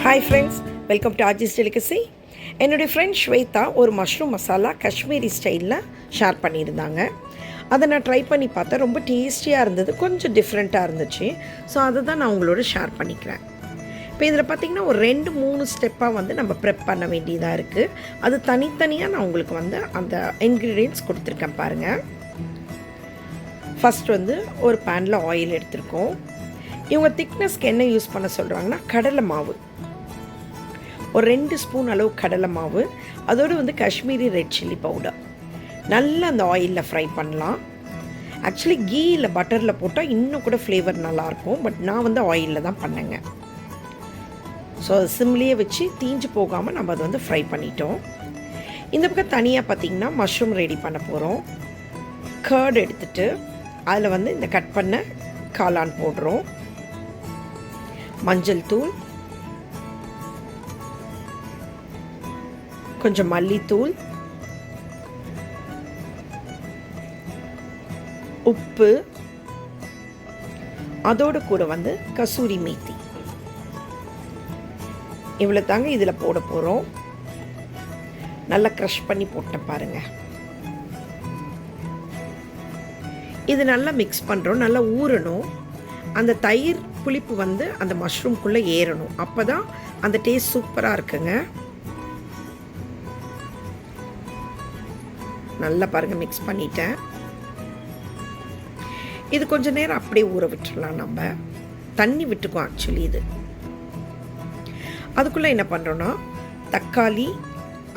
Hi friends, welcome to Aaji's delicacy. என்னுடைய friend Shweta ஒரு mushroom masala Kashmiri ஸ்டைலில் ஷேர் பண்ணியிருந்தாங்க. அதை நான் ட்ரை பண்ணி பார்த்தேன். ரொம்ப டேஸ்டியாக இருந்தது, கொஞ்சம் டிஃப்ரெண்ட்டாக இருந்துச்சு. ஸோ அதை தான் நான் உங்களோட ஷேர் பண்ணிக்கிறேன். இப்போ இதில் பார்த்திங்கன்னா ஒரு 2-3 ஸ்டெப்பாக நம்ம ப்ரெப் பண்ண வேண்டியதாக இருக்குது. அது தனித்தனியாக நான் உங்களுக்கு அந்த இன்க்ரீடியன்ட்ஸ் கொடுத்துருக்கேன் பாருங்கள். ஃபஸ்ட் ஒரு பேனில் ஆயில் எடுத்திருக்கோம். இவங்க திக்னஸ்க்கு என்ன யூஸ் பண்ண சொல்கிறாங்கன்னா கடலை மாவு, ஒரு 2 ஸ்பூன் அளவு கடலை மாவு, அதோடு காஷ்மீரி ரெட் சில்லி பவுடர் நல்லா அந்த ஆயிலில் ஃப்ரை பண்ணலாம். ஆக்சுவலி கீ இல்லை பட்டரில் போட்டால் இன்னும் கூட ஃப்ளேவர் நல்லாயிருக்கும். பட் நான் ஆயிலில் தான் பண்ணேங்க. ஸோ அது சிம்லேயே வச்சு தீஞ்சு போகாமல் நம்ம அதை ஃப்ரை பண்ணிட்டோம். இந்த பக்கம் தனியாக பார்த்திங்கன்னா மஷ்ரூம் ரெடி பண்ண போகிறோம். கர்ட் எடுத்துகிட்டு அதில் இந்த கட் பண்ண காளான் போடுறோம். மஞ்சள் தூள், கொஞ்சம் மல்லித்தூள், உப்பு, அதோடு கூட கசூரி மேத்தி, இவ்வளோ தாங்க இதில் போட போகிறோம். நல்லா க்ரஷ் பண்ணி போட்டேன் பாருங்கள். இது நல்லா மிக்ஸ் பண்ணுறோம். நல்லா ஊறணும். அந்த தயிர் புளிப்பு அந்த மஷ்ரூம்குள்ளே ஏறணும். அப்போ தான் அந்த டேஸ்ட் சூப்பராக இருக்குங்க. நல்லா பாருங்கள், மிக்ஸ் பண்ணிட்டேன். இது கொஞ்சம் நேரம் அப்படியே ஊற விட்டுடலாம். நம்ம தண்ணி விட்டுக்கும் ஆக்சுவலி. இது அதுக்குள்ளே என்ன பண்ணுறோன்னா தக்காளி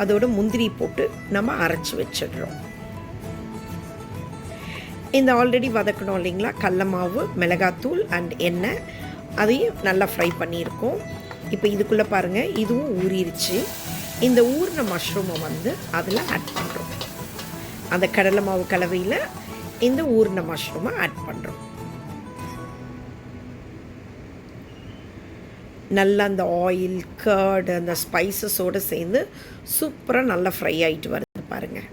அதோட முந்திரி போட்டு நம்ம அரைச்சி வச்சிடுறோம். இந்த ஆல்ரெடி வதக்கணும் இல்லைங்களா, கடல மாவு, மிளகாத்தூள் அண்ட் எண்ணெய், அதையும் நல்லா ஃப்ரை பண்ணியிருக்கோம். இப்போ இதுக்குள்ளே பாருங்கள், இதுவும் ஊறிடுச்சு. இந்த ஊறின மஷ்ரூமை அதில் ஆட் பண்ணுறோம். அந்த கடலை மாவு கலவையில் இந்த ஊறின மஷ்ரூமை ஆட் பண்ணுறோம். நல்லா அந்த ஆயில், கர்டு, அந்த ஸ்பைசஸோடு சேர்ந்து சூப்பராக நல்லா ஃப்ரை ஆகிட்டு வருது பாருங்கள்.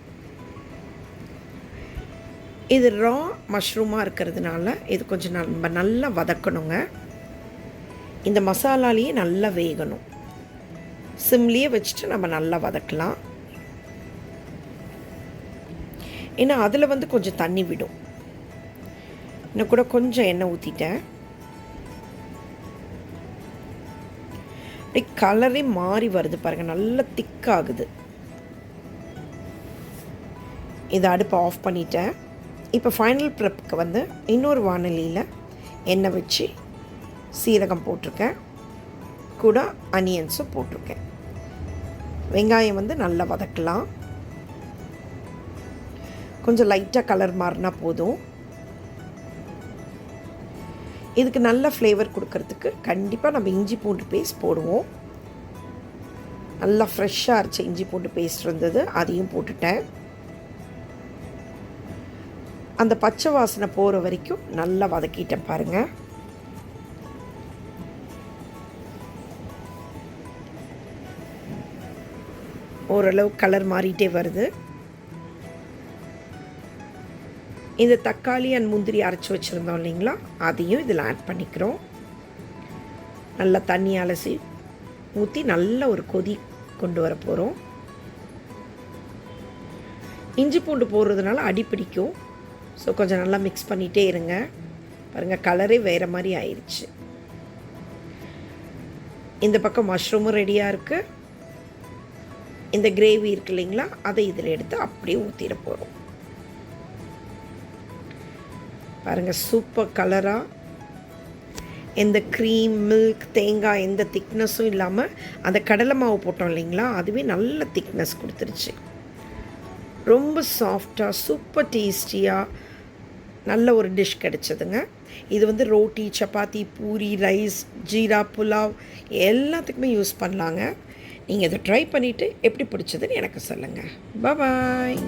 இது ரா மஷ்ரூமாக இருக்கிறதுனால இது கொஞ்சம் நம்ம நல்லா வதக்கணுங்க. இந்த மசாலாலேயே நல்லா வேகணும். சிம்லேயே வச்சுட்டு நம்ம நல்லா வதக்கலாம். ஏன்னா அதில் கொஞ்சம் தண்ணி விடும். இன்னும் கூட கொஞ்சம் எண்ணெய் ஊற்றிட்டேன். அப்படியே கலரே மாறி வருது பாருங்கள், நல்லா திக்காகுது. இதை அடுப்பை ஆஃப் பண்ணிட்டேன். இப்போ ஃபைனல் ப்ரெப்புக்கு இன்னொரு வானலியில் எண்ணெய் வச்சு சீரகம் போட்டிருக்கேன், கூட அனியன்ஸும் போட்டிருக்கேன். வெங்காயம் நல்லா வதக்கலாம். கொஞ்சம் லைட்டாக கலர் மாறினா போதும். இதுக்கு நல்ல ஃப்ளேவர் கொடுக்கறதுக்கு கண்டிப்பாக நம்ம இஞ்சி பூண்டு பேஸ்ட் போடுவோம். நல்லா ஃப்ரெஷ்ஷாக அரைச்ச இஞ்சி பூண்டு பேஸ்ட் இருந்தது, அதையும் போட்டுட்டேன். அந்த பச்சை வாசனை போகிற வரைக்கும் நல்லா வதக்கிட்டேன் பாருங்கள். ஓரளவு கலர் மாறிட்டே வருது. இந்த தக்காளி அண்ட் முந்திரி அரைச்சி வச்சுருந்தோம் இல்லைங்களா, அதையும் இதில் ஆட் பண்ணிக்கிறோம். நல்லா தண்ணி அலசி ஊற்றி நல்ல ஒரு கொதி கொண்டு வர போகிறோம். இஞ்சி பூண்டு போடுறதுனால அடி பிடிக்கும். ஸோ கொஞ்சம் நல்லா மிக்ஸ் பண்ணிகிட்டே இருங்க. பாருங்கள், கலரே வேறு மாதிரி ஆயிடுச்சு. இந்த பக்கம் மஷ்ரூமும் ரெடியாக இருக்குது. இந்த கிரேவி இருக்கு இல்லைங்களா, அதை இதில் எடுத்து அப்படியே ஊற்றிட போகிறோம். பாருங்கள், சூப்பர் கலராக, எந்த க்ரீம், மில்க், தேங்காய் எந்த திக்னஸும் இல்லாமல் அந்த கடலை மாவு போட்டோம் இல்லைங்களா, அதுவே நல்ல திக்னஸ் கொடுத்துருச்சு. ரொம்ப சாஃப்டாக சூப்பர் டேஸ்டியாக நல்ல ஒரு டிஷ் கிடச்சிதுங்க. இது ரோட்டி, சப்பாத்தி, பூரி, ரைஸ், ஜீரா புலாவ் எல்லாத்துக்குமே யூஸ் பண்ணலாங்க. நீங்கள் இதை ட்ரை பண்ணிவிட்டு எப்படி பிடிச்சதுன்னு எனக்கு சொல்லுங்கள். பாய்.